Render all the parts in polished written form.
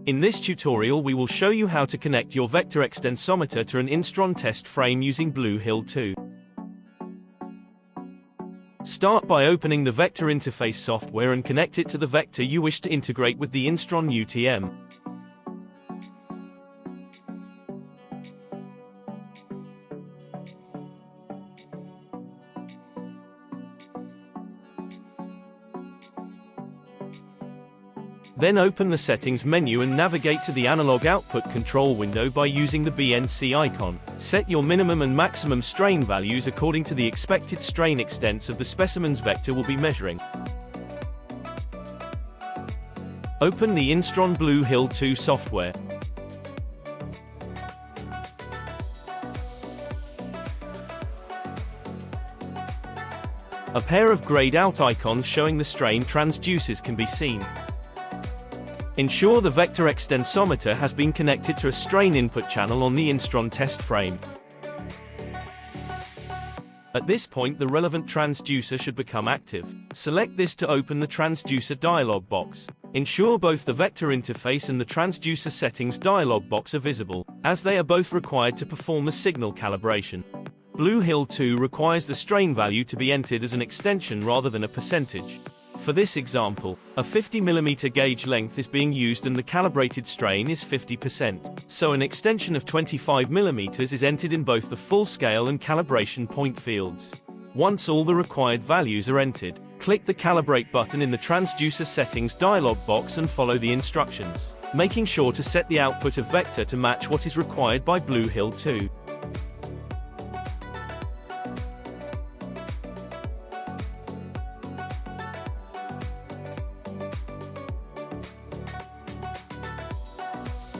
In this tutorial we will show you how to connect your Vector Extensometer to an Instron test frame using Bluehill 2. Start by opening the Vector interface software and connect it to the vector you wish to integrate with the Instron UTM. Then open the Settings menu and navigate to the Analog Output Control window by using the BNC icon. Set your minimum and maximum strain values according to the expected strain extents of the specimen's vector will be measuring. Open the Instron Bluehill 2 software. A pair of grayed out icons showing the strain transducers can be seen. Ensure the Vector Extensometer has been connected to a strain input channel on the Instron test frame. At this point the relevant transducer should become active. Select this to open the transducer dialog box. Ensure both the vector interface and the transducer settings dialog box are visible, as they are both required to perform the signal calibration. Bluehill 2 requires the strain value to be entered as an extension rather than a percentage. For this example, a 50 mm gauge length is being used and the calibrated strain is 50%, so an extension of 25 mm is entered in both the full scale and calibration point fields. Once all the required values are entered, click the Calibrate button in the Transducer Settings dialog box and follow the instructions, making sure to set the output of vector to match what is required by Bluehill 2.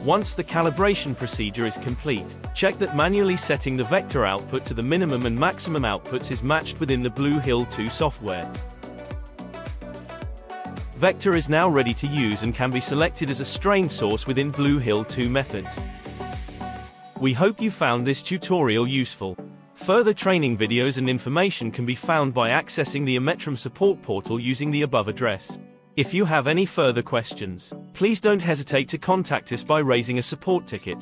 Once the calibration procedure is complete, check that manually setting the vector output to the minimum and maximum outputs is matched within the Bluehill 2 software. Vector is now ready to use and can be selected as a strain source within Bluehill 2 methods. We hope you found this tutorial useful. Further training videos and information can be found by accessing the Emetrum support portal using the above address. If you have any further questions, please don't hesitate to contact us by raising a support ticket.